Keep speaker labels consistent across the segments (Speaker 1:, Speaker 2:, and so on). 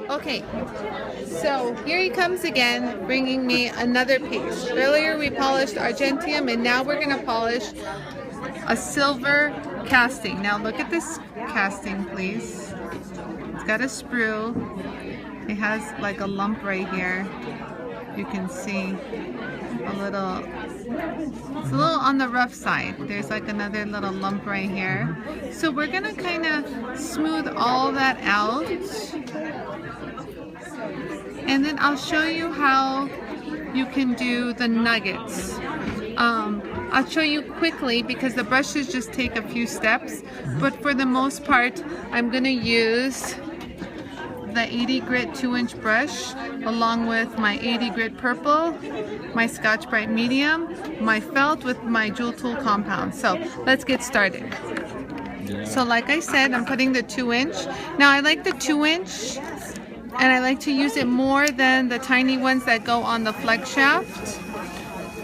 Speaker 1: Okay, so here he comes again, bringing me another piece. Earlier we polished argentium, and now we're going to polish a silver casting. Now look at this casting, please. It's got a sprue. It has like a lump right here. You can see a little, it's a little on the rough side. There's like another little lump right here. So we're going to kind of smooth all that out. And then I'll show you how you can do the nuggets. I'll show you quickly because the brushes just take a few steps, but for the most part I'm going to use the 80 grit 2-inch brush along with my 80 grit purple, my Scotch Brite medium, my felt with my JOOLTOOL compound. So let's get started. So like I said, I'm putting the 2-inch. Now I like the 2-inch and I like to use it more than the tiny ones that go on the flex shaft,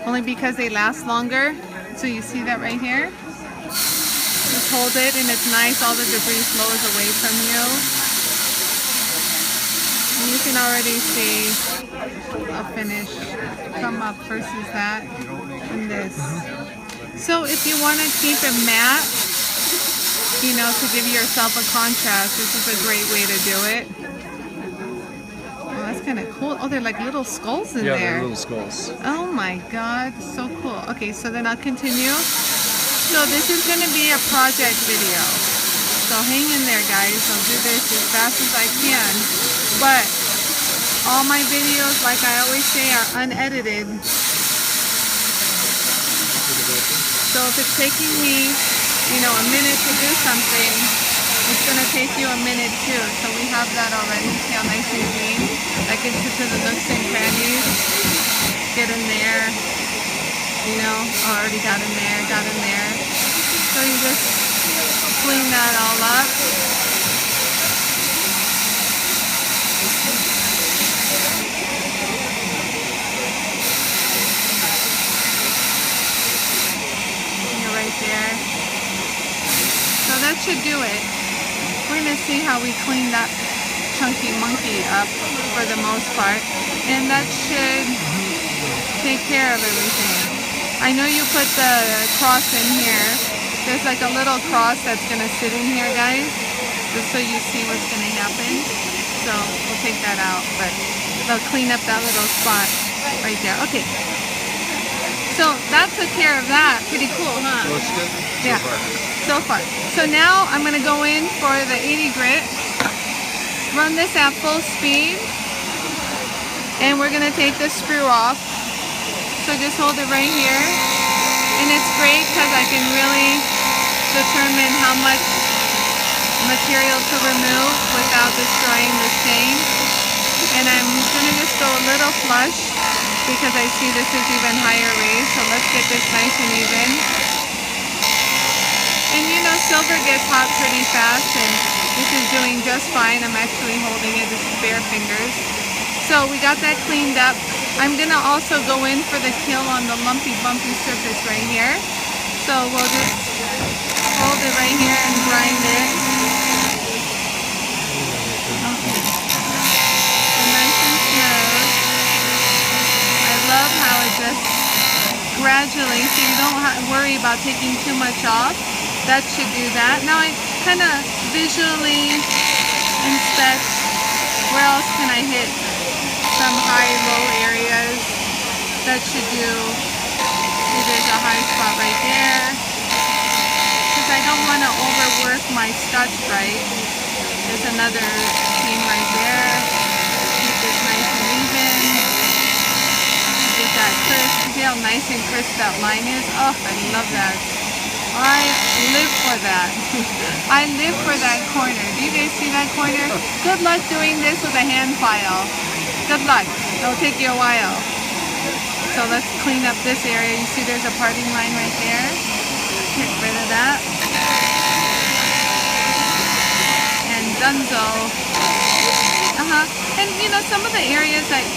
Speaker 1: only because they last longer. So you see that right here? Just hold it and it's nice, all the debris flows away from you. And you can already see a finish come up versus that and this. So if you want to keep it matte, you know, to give yourself a contrast, this is a great way to do it. That's kind of cool. Oh, they're like little skulls in there.
Speaker 2: Yeah, they're little skulls.
Speaker 1: Oh my god, so cool. Okay, so then I'll continue. So this is going to be a project video. So hang in there, guys. I'll do this as fast as I can. But all my videos, like I always say, are unedited. So if it's taking me, you know, a minute to do something, it's going to take you a minute too. So we have that already. See how nice and clean? I can get to the nooks and crannies. Get in there. You know, already got in there, got in there. So you just clean that all up. You're right there. So that should do it. We're going to see how we clean that chunky monkey up for the most part, and that should take care of everything. I know you put the cross in here. There's like a little cross that's going to sit in here, guys, just so you see what's going to happen. So we'll take that out, but they'll clean up that little spot right there. Okay, so that took care of that. Pretty cool, huh?
Speaker 2: Looks good.
Speaker 1: Yeah. So far. So now I'm going to go in for the 80 grit, run this at full speed, and we're going to take the sprue off. So just hold it right here. And it's great because I can really determine how much material to remove without destroying the stain. And I'm going to just go a little flush because I see this is even higher raised. So let's get this nice and even. And you know, silver gets hot pretty fast, and this is doing just fine. I'm actually holding it with bare fingers. So we got that cleaned up. I'm gonna also go in for the kill on the lumpy bumpy surface right here. So we'll just hold it right here and grind it. Okay. So nice and smooth. I love how it just gradually, so you don't worry about taking too much off. That should do that. Now I kind of visually inspect where else can I hit some high-low areas. That should do. See, there's a high spot right there. Because I don't want to overwork my Scotch Brite. There's another seam right there. Keep this nice and even. Get that crisp. See how nice and crisp that line is? Oh, I love that. I live for that. I live for that corner. Do you guys see that corner? Good luck doing this with a hand file. Good luck. It'll take you a while. So let's clean up this area. You see there's a parting line right there. Get rid of that. And dunzo. And you know, some of the areas that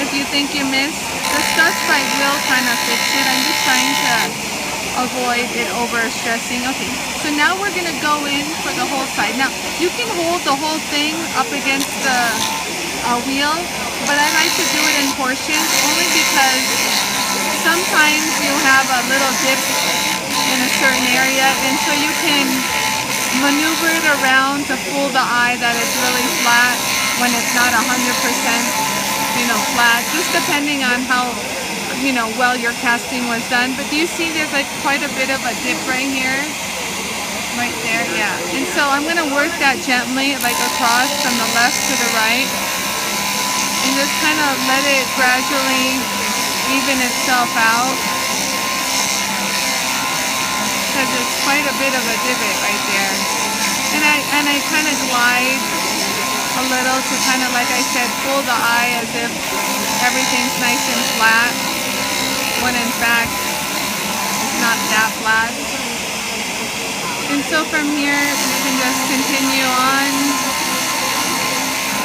Speaker 1: if you think you missed, the Scotch Brite will kind of fix it. I'm just trying to avoid it over stressing. Okay, so now we're gonna go in for the whole side. Now you can hold the whole thing up against the wheel, but I like to do it in portions only because sometimes you have a little dip in a certain area, and so you can maneuver it around to fool the eye that it's really flat when it's not 100%, flat, just depending on how, well your casting was done. But do you see there's like quite a bit of a dip right here? Right there, yeah. And so I'm going to work that gently, like across from the left to the right, and just kind of let it gradually even itself out, because it's quite a bit of a divot right there. And I kind of glide a little to kind of, like I said, fool the eye as if everything's nice and flat, when in fact it's not that flat. And so from here you can just continue on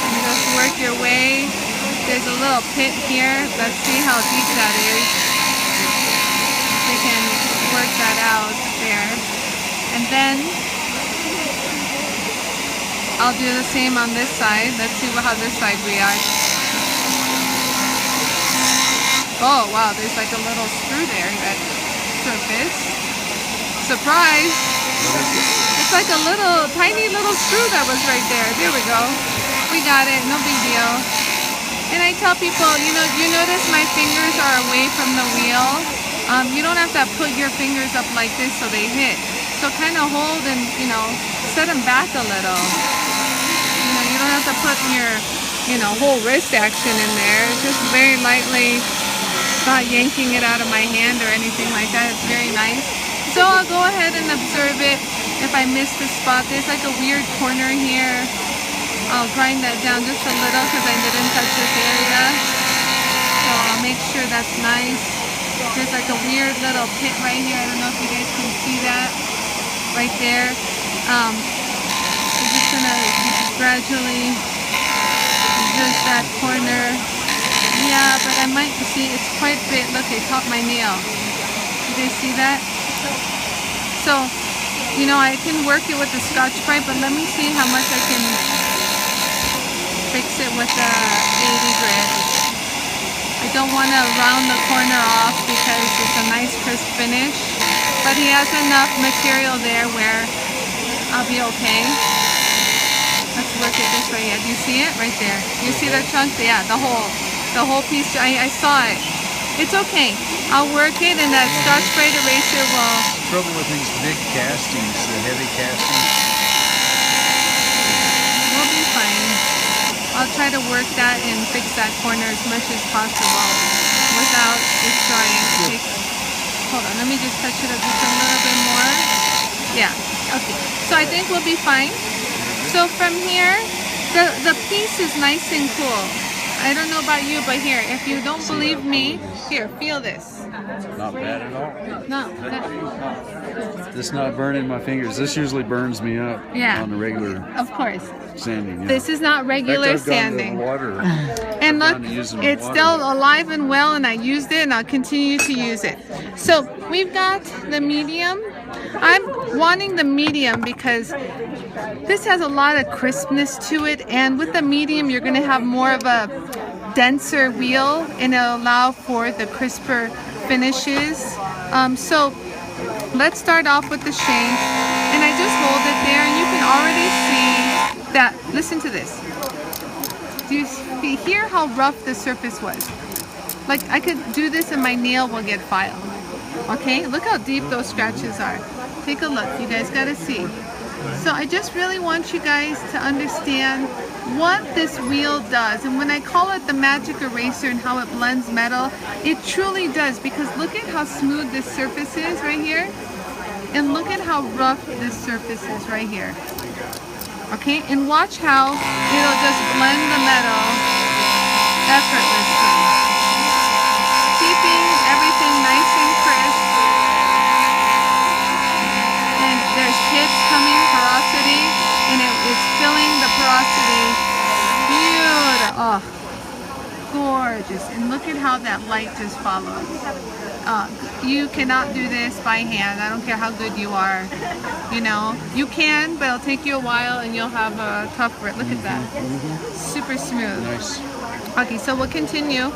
Speaker 1: and just work your way. There's a little pit here. Let's see how deep that is. We can work that out there. And then I'll do the same on this side. Let's see how this side reacts. Oh wow, there's like a little screw there that surface. Surprise! It's like a little, tiny little screw that was right there. There we go. We got it, no big deal. And I tell people, you notice my fingers are away from the wheel. You don't have to put your fingers up like this so they hit. So kind of hold and, set them back a little. You don't have to put your, whole wrist action in there. Just very lightly, not yanking it out of my hand or anything like that. It's very nice. So I'll go ahead and observe it. If I miss the spot, there's like a weird corner here. I'll grind that down just a little because I didn't touch this area. So I'll make sure that's nice. There's like a weird little pit right here. I don't know if you guys can see that right there. I'm just gonna gradually adjust that corner. Yeah, but I might see it's quite a bit. Look, I caught my nail. Do you see that? So, I can work it with the Scotch-Brite, but let me see how much I can fix it with the 80 grit. I don't want to round the corner off because it's a nice crisp finish, but he has enough material there where I'll be okay. Let's work it this way. Yeah, do you see it right there? You see the chunk? Yeah, the whole piece. I saw it. It's okay. I'll work it, and that Scotch-Brite eraser will.
Speaker 2: The trouble with these big castings, the heavy castings.
Speaker 1: We'll be fine. I'll try to work that and fix that corner as much as possible without destroying. Hold on, let me just touch it up just a little bit more. Yeah, okay. So I think we'll be fine. So from here, the piece is nice and cool. I don't know about you, but here, if you don't believe me, here, feel this.
Speaker 2: Not bad at all.
Speaker 1: No.
Speaker 2: This not burning my fingers. This usually burns me up on the regular sanding. Yeah.
Speaker 1: This is not regular
Speaker 2: In fact, I've
Speaker 1: sanding.
Speaker 2: gone to the water.
Speaker 1: And look, it's still alive and well, and I used it and I'll continue to use it. So we've got the medium. I'm wanting the medium because this has a lot of crispness to it, and with the medium you're going to have more of a denser wheel and it'll allow for the crisper finishes. So let's start off with the shank, and I just hold it there, and you can already see that. Listen to this. Do you hear how rough the surface was? Like I could do this and my nail will get filed. Okay, look how deep those scratches are. Take a look, you guys gotta see. So I just really want you guys to understand what this wheel does. And when I call it the magic eraser and how it blends metal, it truly does, because look at how smooth this surface is right here. And look at how rough this surface is right here. Okay, and watch how it'll just blend the metal effortlessly, keeping everything nice and crisp. And there's tips coming, porosity, and it is filling the porosity. Beautiful. Oh, edges. And look at how that light just follows. You cannot do this by hand. I don't care how good you are. You know, you can, but it'll take you a while and you'll have a tough grip. Look at that. Super smooth.
Speaker 2: Nice.
Speaker 1: Okay, so we'll continue. Oh,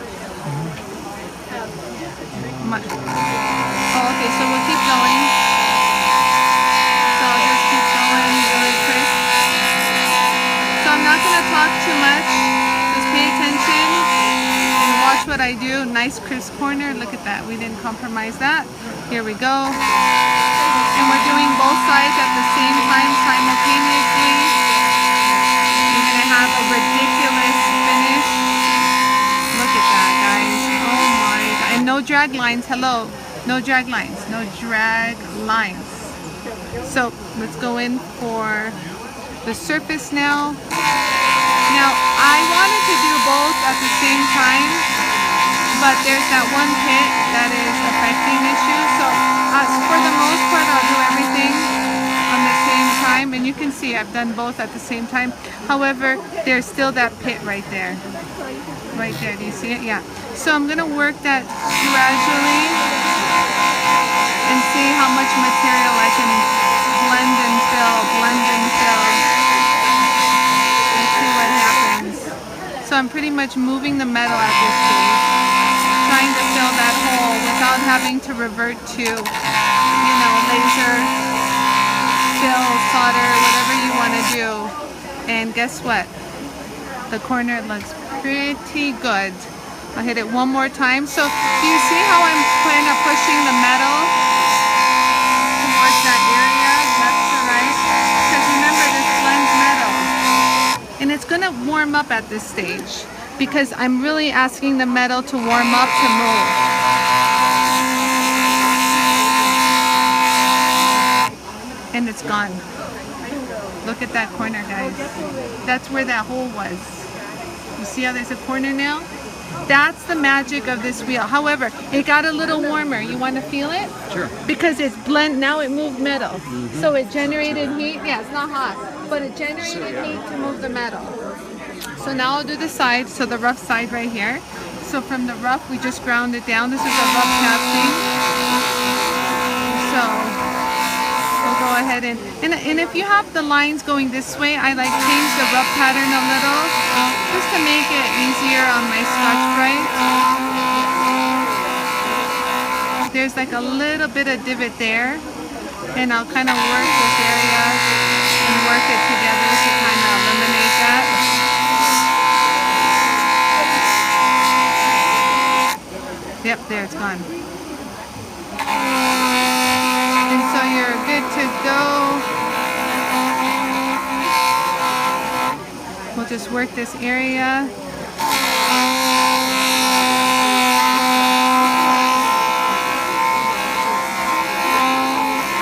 Speaker 1: okay, so we'll keep going. So I'll just keep going really quick. So I'm not going to talk too much. Just pay attention and watch what I do. Nice crisp corner. Look at that. We didn't compromise that. Here we go. And we're doing both sides at the same time simultaneously. You're going to have a ridiculous finish. Look at that, guys. Oh my God. And no drag lines. Hello. No drag lines. No drag lines. So let's go in for the surface now. Now, I wanted to do both at the same time, but there's that one pit that is affecting issues. So for the most part, I'll do everything on the same time. And you can see I've done both at the same time. However, there's still that pit right there. Right there. Do you see it? Yeah. So I'm going to work that gradually and see how much material I can blend and fill, blend and fill. Let's see what happens. So I'm pretty much moving the metal at this stage, trying to fill that hole without having to revert to, you know, laser, fill, solder, whatever you want to do. And guess what? The corner looks pretty good. I'll hit it one more time. So do you see how I'm kind of pushing the metal towards that area, left to right? Because remember, this blends metal. And it's going to warm up at this stage because I'm really asking the metal to warm up to move. And it's gone. Look at that corner, guys. That's where that hole was. You see how there's a corner now? That's the magic of this wheel. However, it got a little warmer. You want to feel it?
Speaker 2: Sure.
Speaker 1: Because it's blend. Now it moved metal. So it generated heat. Yeah, it's not hot, but it generated heat to move the metal. So now I'll do the side. So the rough side right here. So from the rough, we just ground it down. This is a rough casting. So we'll go ahead and if you have the lines going this way, I like change the rough pattern a little just to make it easier on my Scotch-Brite. There's like a little bit of divot there, and I'll kind of work this area and work it together to kind of eliminate that. Yep, there it's gone. And so you're good to go. We'll just work this area.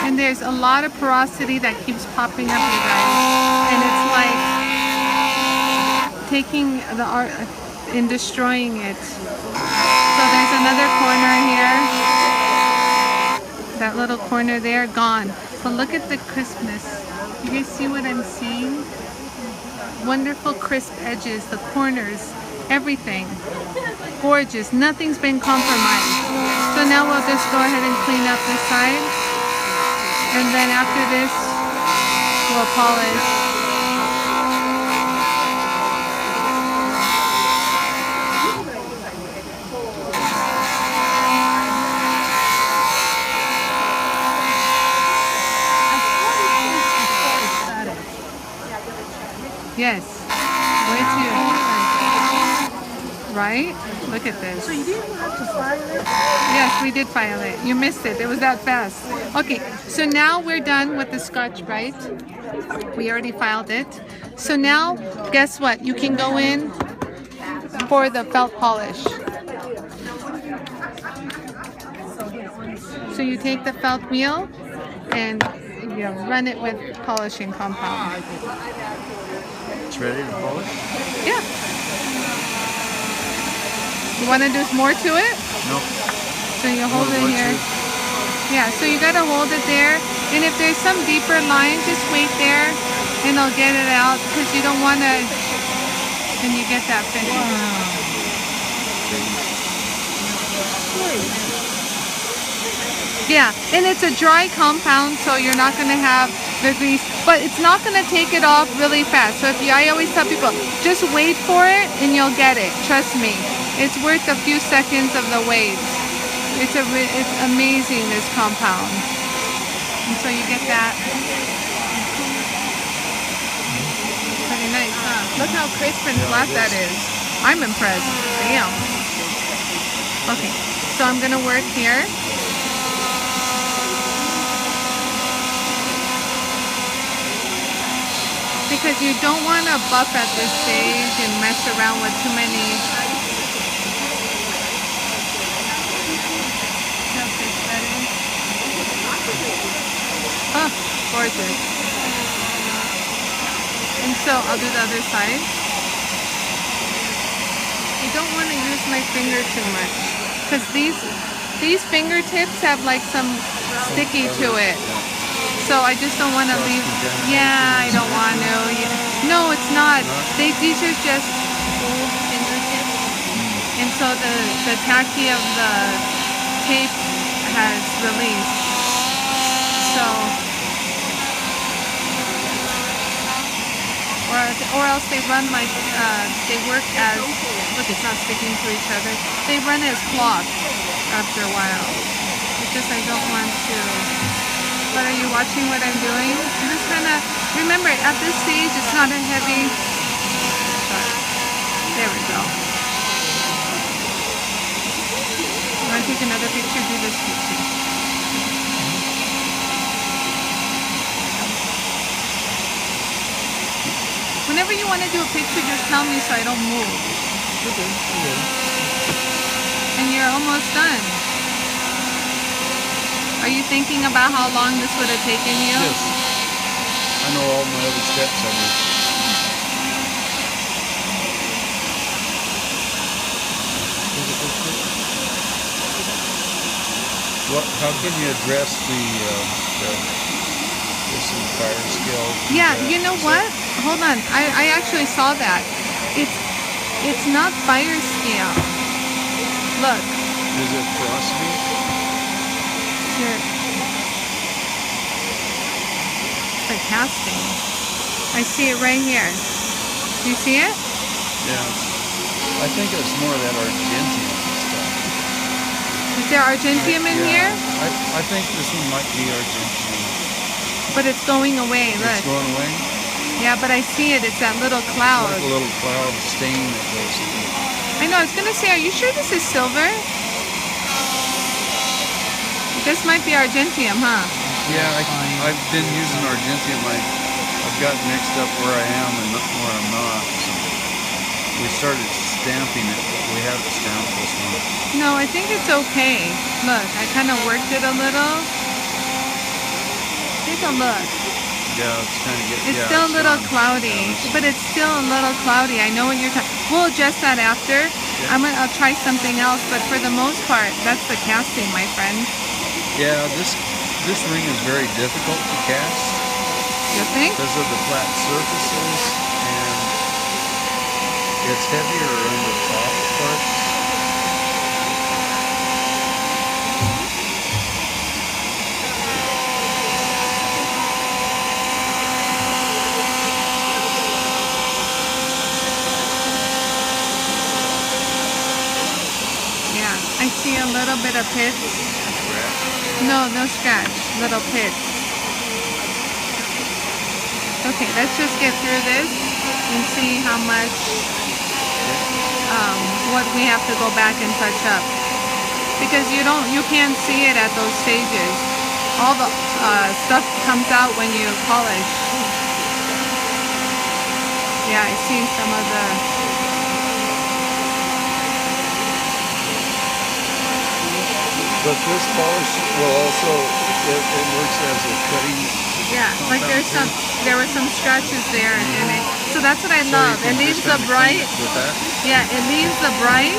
Speaker 1: And there's a lot of porosity that keeps popping up, you guys. And it's like taking the art and destroying it. So there's another corner here. That little corner there, gone. But look at the crispness. You guys see what I'm seeing? Wonderful crisp edges, the corners, everything. Gorgeous. Nothing's been compromised. So now we'll just go ahead and clean up this side. And then after this, we'll polish. Yes, way too. Right? Look at this.
Speaker 3: So you didn't have to file it?
Speaker 1: Yes, we did file it. You missed it. It was that fast. Okay, so now we're done with the Scotch-Brite. We already filed it. So now, guess what? You can go in for the felt polish. So you take the felt wheel and you run it with polishing compound.
Speaker 2: It's ready to polish?
Speaker 1: Yeah. You want to do more to it?
Speaker 2: No.
Speaker 1: So you hold it here. Yeah, so you got to hold it there. And if there's some deeper lines, just wait there and I'll get it out because you don't want to, and you get that finish. Wow. Yeah, and it's a dry compound, so you're not going to have the grease, but it's not going to take it off really fast. So I always tell people, just wait for it and you'll get it. Trust me, it's worth a few seconds of the wait. It's amazing, this compound. And so you get that. Pretty nice, huh? Look how crisp and flat that is. I'm impressed. Damn. Okay, so I'm going to work here. Because you don't want to buff at this stage and mess around with too many. Oh, gorgeous. And so I'll do the other side. You don't want to use my finger too much because these fingertips have like some sticky to it. So I just don't want to leave. Yeah, I don't want to. No, it's not. These are just old fingertips, and so the tacky of the tape has released. So, or else they run like they work as. Look, it's not sticking to each other. They run as cloth after a while. It's just I don't want to. But are you watching what I'm doing? I'm just gonna, remember at this stage it's not a heavy, there we go. You wanna take another picture? Do this picture. Whenever you wanna do a picture, just tell me so I don't move.
Speaker 2: Okay.
Speaker 1: And you're almost done. Are you thinking about how long this would have taken you?
Speaker 2: Yes. I know all my other steps on this. How can you address this entire skill?
Speaker 1: Yeah, you know what? Hold on. I actually saw that. It's not fire scale. Look.
Speaker 2: Is it porosity?
Speaker 1: Here. It's like casting. I see it right here. Do you see it?
Speaker 2: Yeah. I think it's more of that argentium stuff.
Speaker 1: Is there argentium in here?
Speaker 2: I think this one might be argentium.
Speaker 1: But it's going away, look.
Speaker 2: It's going away?
Speaker 1: Yeah, but I see it. It's that little cloud.
Speaker 2: It's like a little cloud stain that goes through.
Speaker 1: I know. I was going to say, are you sure this is silver? This might be argentium, huh?
Speaker 2: Yeah, I've been using argentium. I've gotten mixed up where I am and where I'm not. So we started stamping it, but we haven't stamped this one.
Speaker 1: No, I think it's okay. Look, I kind of worked it a little. Take a look.
Speaker 2: Yeah, it's kind of getting.
Speaker 1: It's still a little cloudy, but it's still a little cloudy. I know what you're talking. We'll adjust that after. Yeah. I'll try something else, but for the most part, that's the casting, my friend.
Speaker 2: Yeah, this ring is very difficult to cast.
Speaker 1: You think?
Speaker 2: Because of the flat surfaces, and it's heavier on the top parts.
Speaker 1: Yeah, I see a little bit of pits. No scratch, little pits. Okay, let's just get through this and see how much, what we have to go back and touch up. Because you can't see it at those stages. All the stuff comes out when you polish. Yeah, I see some of the...
Speaker 2: But this polish will also, it works as a cutting.
Speaker 1: Yeah, like there were some scratches there, and so that's what I love. It leaves the bright. Yeah, it leaves the bright,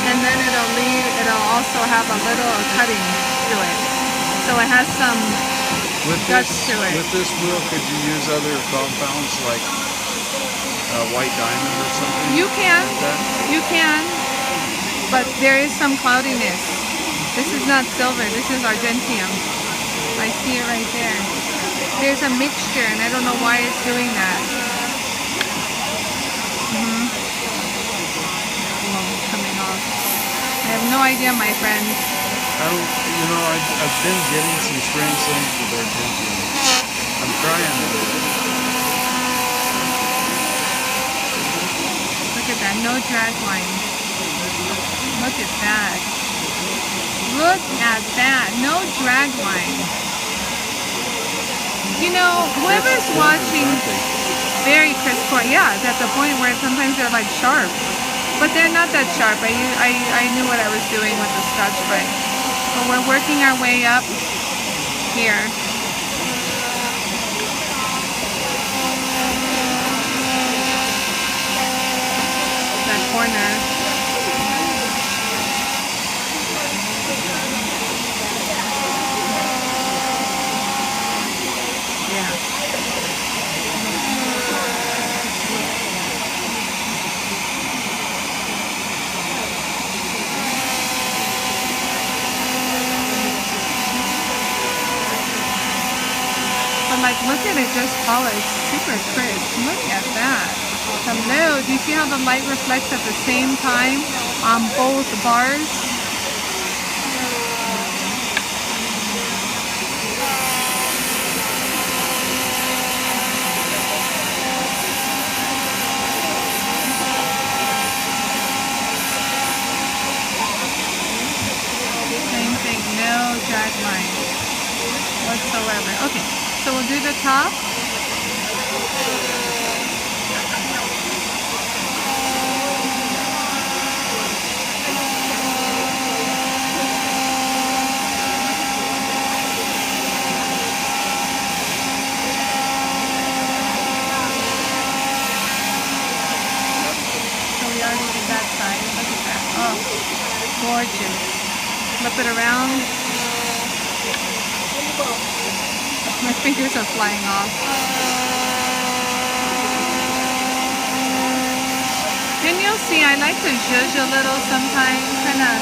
Speaker 1: and then it'll also have a little cutting to it. So it has some guts to it.
Speaker 2: With this wheel, could you use other compounds like white diamond or something?
Speaker 1: You can.
Speaker 2: Like that?
Speaker 1: You can. but there is some cloudiness. This is not silver, this is argentium. I see it right there. There's a mixture and I don't know why it's doing that. Oh, it's coming off. I have no idea, my friends.
Speaker 2: You know, I've been getting some strange things with argentium. I'm trying to do it.
Speaker 1: Look at that, no drag line. Look at that. Look at that, no drag line. You know, whoever's watching, very crisp corners. Yeah, it's at the point where sometimes they're like sharp. But they're not that sharp. I knew what I was doing with the Scotch-Brite. But we're working our way up here. That corner. Yeah. Like, look at it, just polished, super crisp. Look at that. Hello, do you see how the light reflects at the same time on both bars? Same thing, no drag line whatsoever. Okay. So we'll do the top. So we already did that side. Look at that. Oh, gorgeous. Flip it around. My fingers are flying off. And you'll see, I like to zhuzh a little sometimes, kind of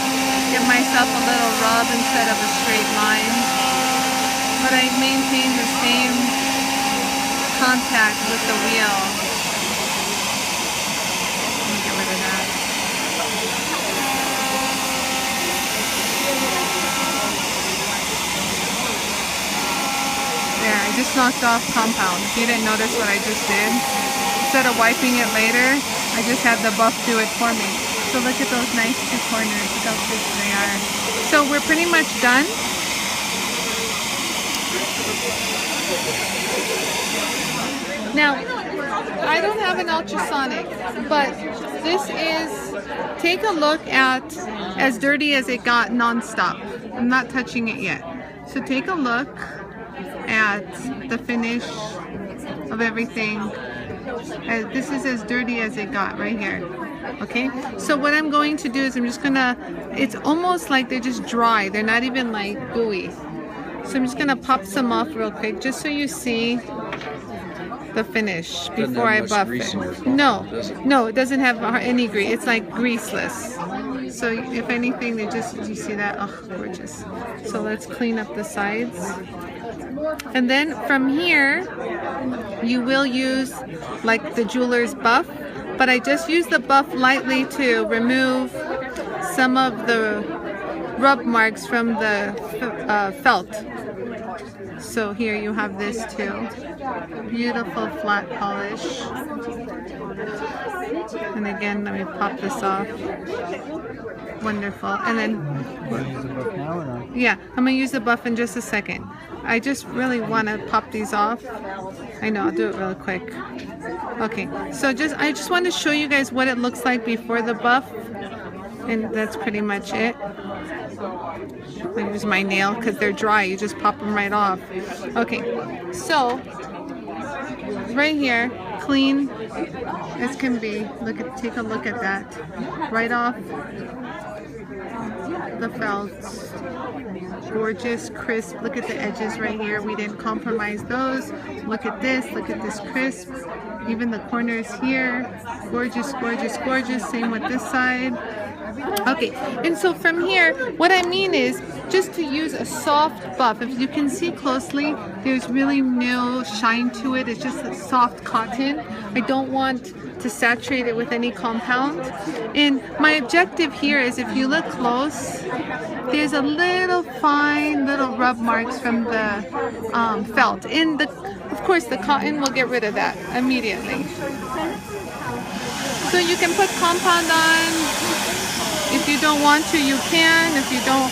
Speaker 1: give myself a little rub instead of a straight line. But I maintain the same contact with the wheel. Let me get rid of that. There, I just knocked off compound. If you didn't notice what I just did, instead of wiping it later, I just had the buff do it for me. So look at those nice two corners. Look how crisp they are. So we're pretty much done. Now, I don't have an ultrasonic, but this is, take a look at as dirty as it got non-stop. I'm not touching it yet. So take a look at the finish of everything. This is as dirty as it got right here. Okay, so what I'm going to do is I'm just gonna, it's almost like they're just dry, they're not even like gooey. So I'm just gonna pop some off real quick just so you see the finish before I buff it. No, it doesn't have any grease. It's like greaseless. So if anything, they just, you see that? Oh, gorgeous. So let's clean up the sides. And then from here, you will use like the jeweler's buff, but I just use the buff lightly to remove some of the rub marks from the felt. So here you have this too. Beautiful flat polish. And again, let me pop this off. Wonderful. And then, yeah, I'm going to use the buff in just a second. I just really want to pop these off. I know, I'll do it real quick. Okay, so I just want to show you guys what it looks like before the buff. And that's pretty much it. I use my nail because they're dry. You just pop them right off. Okay, so right here, clean as can be. Take a look at that. Right off. the felt. Gorgeous, crisp. Look at the edges right here. We didn't compromise those. Look at this crisp. Even the corners here. Gorgeous, gorgeous, gorgeous. Same with this side. Okay, and so from here, what I mean is just to use a soft buff. If you can see closely, there's really no shine to it. It's just a soft cotton. I don't want to saturate it with any compound. And my objective here is, if you look close, there's a little fine little rub marks from the felt. And of course the cotton will get rid of that immediately. So you can put compound on. If you don't want to, you can. If you don't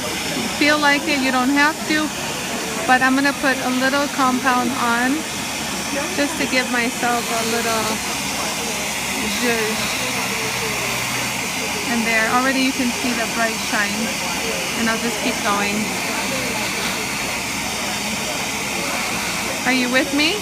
Speaker 1: feel like it, you don't have to. But I'm gonna put a little compound on just to give myself a little zhuzh. And there, already you can see the bright shine. And I'll just keep going. Are you with me?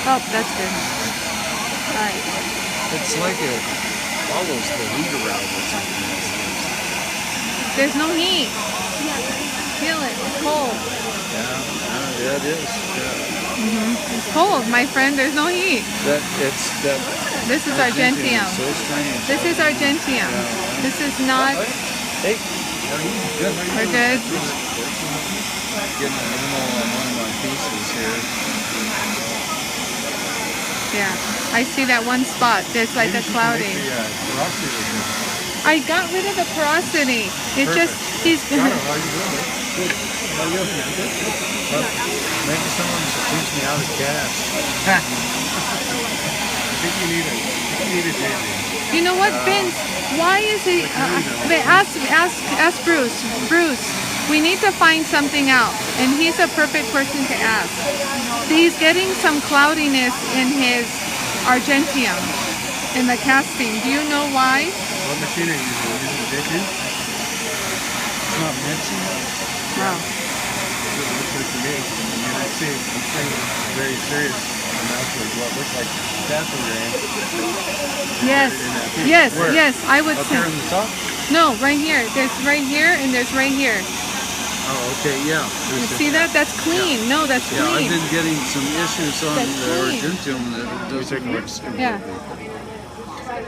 Speaker 1: Oh, that's good. All right.
Speaker 2: It's like it follows the heat around or something.
Speaker 1: There's no heat. Feel it. It's cold.
Speaker 2: Yeah, it is. Yeah.
Speaker 1: It's cold, my friend. There's no heat.
Speaker 2: This
Speaker 1: is Argentium.
Speaker 2: So strange.
Speaker 1: This is Argentium.
Speaker 2: Yeah.
Speaker 1: This is not.
Speaker 2: Hey,
Speaker 1: We're good.
Speaker 2: Getting a little on one of my pieces here.
Speaker 1: Yeah, I see that one spot. There's like a cloudy. I got rid of the porosity. It just, he's good.
Speaker 2: Maybe someone should teach me how to cast. I think you need it, JJ.
Speaker 1: You know what, Vince? Why is he? Ask Bruce. Bruce, we need to find something out, and he's a perfect person to ask. He's getting some cloudiness in his Argentium, in the casting. Do you know why?
Speaker 2: What machine are you using? Is it JJ? It's not mixing.
Speaker 1: Wow.
Speaker 2: It looks like to me. I mean, I see I'm saying very serious. And that's what looks like casting grain.
Speaker 1: Yes, I would
Speaker 2: Up
Speaker 1: say.
Speaker 2: here in the top?
Speaker 1: No, right here. There's right here and there's right here.
Speaker 2: Oh, okay, yeah.
Speaker 1: You see that? That's clean.
Speaker 2: Yeah.
Speaker 1: No, that's
Speaker 2: Yeah,
Speaker 1: clean.
Speaker 2: I've been getting some issues on
Speaker 1: That's
Speaker 2: the
Speaker 1: clean.
Speaker 2: Argentium that doesn't mix.
Speaker 1: Yeah.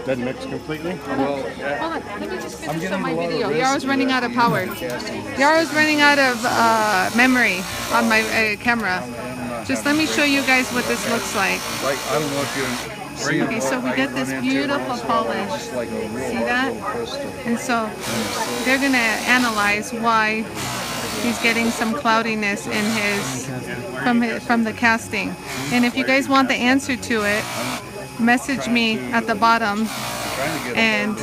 Speaker 3: Doesn't mix completely?
Speaker 2: Well,
Speaker 1: Hold on. Let me just finish
Speaker 2: getting
Speaker 1: on my
Speaker 2: a lot of
Speaker 1: video.
Speaker 2: residue
Speaker 1: Yaro's running out of power.
Speaker 2: casting.
Speaker 1: Yaro's running out of memory on my camera. Just let me show you guys what this looks like.
Speaker 2: Like, I don't know if you're...
Speaker 1: Okay, so we get this beautiful polish.
Speaker 2: Like a real
Speaker 1: See that?
Speaker 2: crystal.
Speaker 1: And so they're going to analyze why he's getting some cloudiness in from the casting. And if you guys want the answer to it, message me at the bottom and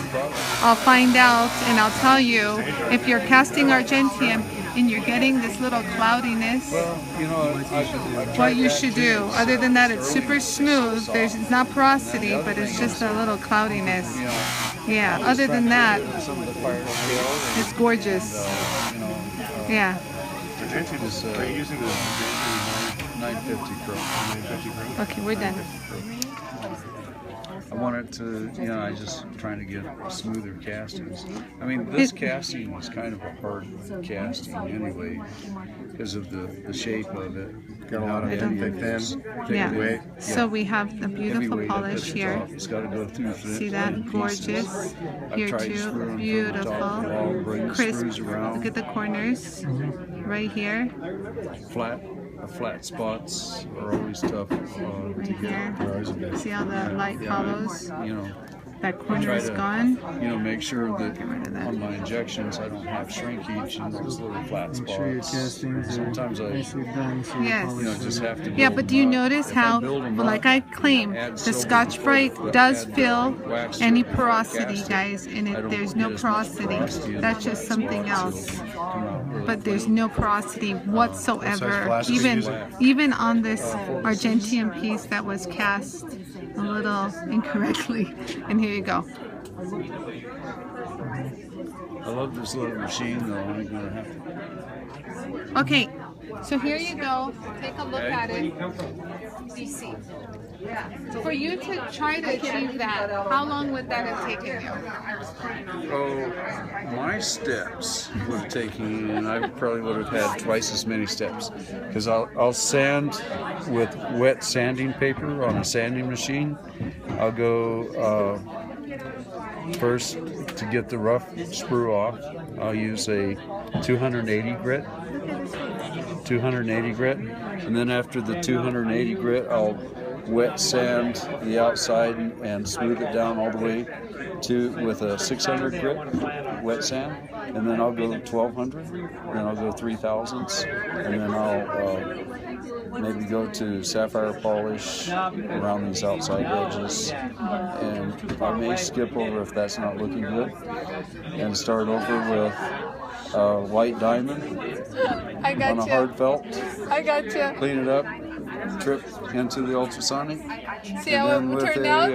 Speaker 1: I'll find out and I'll tell you if you're casting Argentium and you're getting this little cloudiness,
Speaker 2: Well, you know,
Speaker 1: what you should do. Other than that, it's super smooth. It's not porosity, but it's just a little cloudiness. Yeah, other than that,
Speaker 2: some of the fire scale,
Speaker 1: it's gorgeous. Yeah.
Speaker 3: Argentium is, are you using the
Speaker 2: 950 chrome.
Speaker 1: Okay, we're done.
Speaker 2: I want it to, you know, I just trying to get smoother castings. I mean, this casting was kind of a hard casting anyway, because of the shape of it.
Speaker 3: got a lot of
Speaker 1: heavy,
Speaker 3: thin?
Speaker 1: Yeah. So we have the beautiful
Speaker 2: Heavyweight up at
Speaker 1: polish
Speaker 2: the
Speaker 1: here.
Speaker 2: top. It's got to go through.
Speaker 1: See that? Gorgeous. Here too. Beautiful. Crisp. Look at the corners. Right here.
Speaker 2: Flat spots are always tough to
Speaker 1: Right
Speaker 2: get.
Speaker 1: here. See how the light follows?
Speaker 2: You know,
Speaker 1: That corner
Speaker 2: try
Speaker 1: is
Speaker 2: to,
Speaker 1: gone.
Speaker 2: you know, make sure that
Speaker 1: Get rid of that.
Speaker 2: on my injections I don't have shrinkage in those little flat spots. Sometimes I,
Speaker 1: Yes.
Speaker 2: you know, just have to.
Speaker 1: Yeah,
Speaker 2: build
Speaker 1: but do
Speaker 2: them
Speaker 1: you
Speaker 2: up.
Speaker 1: notice
Speaker 2: If I
Speaker 1: how,
Speaker 2: build them
Speaker 1: like
Speaker 2: up,
Speaker 1: I claim,
Speaker 2: add
Speaker 1: the
Speaker 2: silver
Speaker 1: Scotch Brite
Speaker 2: before,
Speaker 1: does
Speaker 2: add,
Speaker 1: fill
Speaker 2: wax
Speaker 1: any
Speaker 2: to it,
Speaker 1: porosity,
Speaker 2: cast it.
Speaker 1: guys, and
Speaker 2: I don't
Speaker 1: there's no
Speaker 2: get as much
Speaker 1: porosity.
Speaker 2: porosity in
Speaker 1: That's
Speaker 2: the
Speaker 1: just
Speaker 2: flat
Speaker 1: something
Speaker 2: spots.
Speaker 1: else.
Speaker 2: It'll come out really
Speaker 1: But there's
Speaker 2: clean.
Speaker 1: no porosity whatsoever.
Speaker 3: glass do you use?
Speaker 1: Even on this Argentium piece that was cast a little incorrectly. And here you go.
Speaker 2: I love this little machine though. I'm gonna have to.
Speaker 1: Okay, so here you go. Take a look at it. You see. For you to try to achieve that, how long would that have taken you?
Speaker 2: Oh, my steps would have taken, and I probably would have had twice as many steps, because I'll sand with wet sanding paper on a sanding machine. I'll go first to get the rough sprue off. I'll use a 280 grit, and then after the 280 grit, I'll wet sand the outside and smooth it down all the way with a 600 grit wet sand, and then I'll go 1200, then I'll go 3000s, and then I'll maybe go to sapphire polish around these outside edges, and I may skip over if that's not looking good, and start over with white diamond on a hard felt.
Speaker 1: I got you.
Speaker 2: Clean it up, trip into the ultrasonic,
Speaker 1: See how
Speaker 2: and then
Speaker 1: it turned out?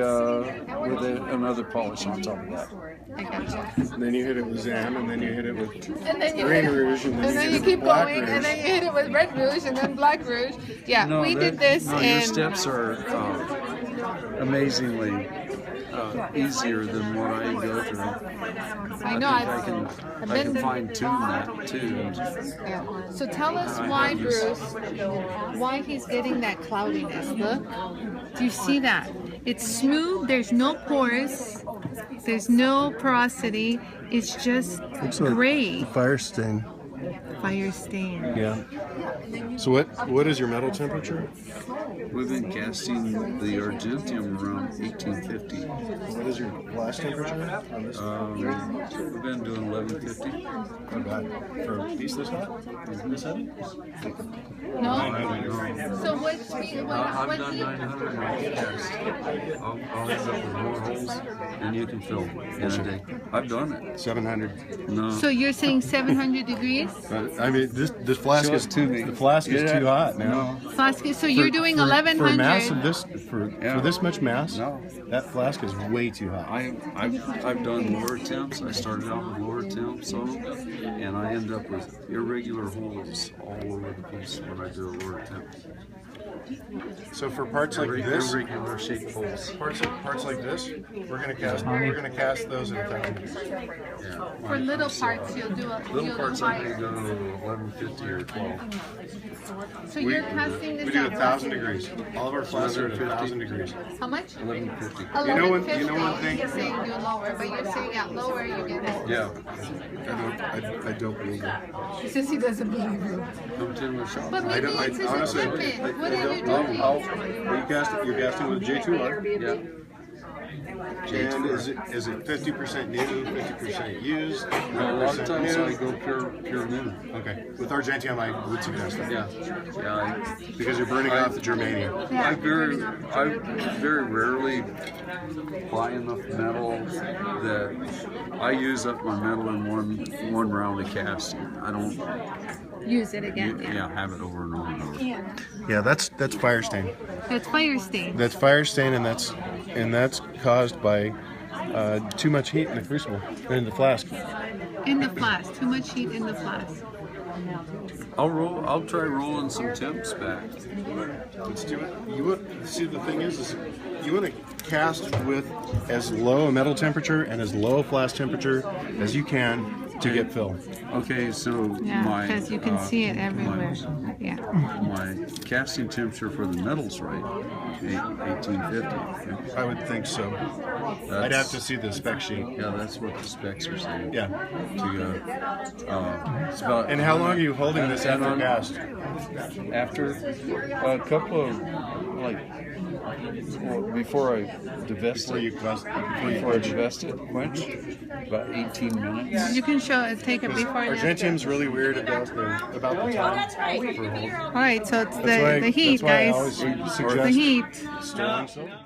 Speaker 2: with another polish on top of that.
Speaker 1: I got you.
Speaker 3: And then you hit it with Zam, and then you hit it with
Speaker 1: And then you
Speaker 3: Green
Speaker 1: hit it,
Speaker 3: Rouge, and then
Speaker 1: you
Speaker 3: hit it
Speaker 1: keep
Speaker 3: with Black
Speaker 1: going,
Speaker 3: Rouge.
Speaker 1: and then you hit it with Red Rouge, and then Black Rouge. Yeah, we did this
Speaker 2: Your
Speaker 1: in.
Speaker 2: steps are amazingly easier than what I go through.
Speaker 1: I know.
Speaker 2: I can fine tune that too.
Speaker 1: Yeah. So tell us why, Bruce, why he's getting that cloudiness. Look, do you see that? It's smooth. There's no pores. There's no porosity. It's just gray.
Speaker 3: Fire stain.
Speaker 1: Fire stain.
Speaker 3: Yeah. So what is your metal temperature?
Speaker 2: We've been casting the Argentium around 1850.
Speaker 3: What is your blast temperature on this?
Speaker 2: We've been doing 1150.
Speaker 3: Not bad. For a piece this hot? This heavy?
Speaker 1: No. So what
Speaker 2: I've done 900 cast. I'll end up with more holes than you can fill in a day. I've done it.
Speaker 3: 700.
Speaker 2: No.
Speaker 1: So you're saying 700 degrees?
Speaker 3: I mean, this flask
Speaker 2: Show
Speaker 3: is
Speaker 2: it to me.
Speaker 3: The flask is too hot now.
Speaker 1: Flask. So you're doing 1100.
Speaker 3: For a mass of this, for this much mass,
Speaker 2: No.
Speaker 3: that flask is way too hot.
Speaker 2: I've done lower temps. I started out with lower temps on them, and I end up with irregular holes all over the place when I do a lower temp.
Speaker 3: So for parts like this,
Speaker 2: Irregular shaped holes.
Speaker 3: parts like this, we're gonna cast those at 1,000 degrees.
Speaker 2: Yeah.
Speaker 1: For little parts, you'll do a
Speaker 2: Little parts I may
Speaker 1: higher.
Speaker 2: go 1150 or 12.
Speaker 1: So you're casting this
Speaker 3: We do
Speaker 1: at
Speaker 3: 1,000 degrees. All of our flasks are at 1,000 degrees.
Speaker 1: How much?
Speaker 2: 1150.
Speaker 3: You know one thing?
Speaker 1: You're saying do lower, but you're saying at lower you get more.
Speaker 2: Yeah.
Speaker 3: I don't believe it.
Speaker 1: It's just he doesn't believe you.
Speaker 2: Come to the shop.
Speaker 1: But maybe it's his
Speaker 3: honestly,
Speaker 1: equipment. What are you doing?
Speaker 3: You're casting with J2R.
Speaker 2: Yeah.
Speaker 3: And is it 50% new, 50% used?
Speaker 2: A lot of
Speaker 3: 100%
Speaker 2: times
Speaker 3: new?
Speaker 2: I go pure new.
Speaker 3: Okay. With Argentium, I would suggest that.
Speaker 2: Yeah.
Speaker 3: Because you're burning off the germanium.
Speaker 2: I very rarely buy enough metal that I use up my metal in one round of casting. I don't
Speaker 1: Use it again.
Speaker 2: have it over and over and over.
Speaker 3: Yeah, that's fire stain.
Speaker 1: That's fire stain.
Speaker 3: That's fire stain, and that's caused by too much heat in the crucible, in the flask.
Speaker 1: In the flask. Too much heat in the flask.
Speaker 2: I'll try rolling some temps back.
Speaker 3: Let's do it. See, the thing is you want to cast with as low a metal temperature and as low a flask temperature as you can to get fill.
Speaker 2: Okay, so
Speaker 1: Yeah, because you can see it everywhere. Yeah.
Speaker 2: My casting temperature for the metal's right, 1850. Okay.
Speaker 3: I would think so. I'd have to see the spec sheet.
Speaker 2: Yeah, that's what the specs are saying.
Speaker 3: Yeah.
Speaker 2: It's about.
Speaker 3: And how long are you holding this after cast?
Speaker 2: After a couple of before I divest it. Before I divest it, quench, about 18 minutes.
Speaker 1: You can show it. Take it before and after.
Speaker 3: Argentium's really weird about the time for hold.
Speaker 1: All right, so it's the heat,
Speaker 3: That's why I
Speaker 1: guys.
Speaker 3: always
Speaker 1: The
Speaker 3: suggest
Speaker 1: heat.
Speaker 3: sterling silver.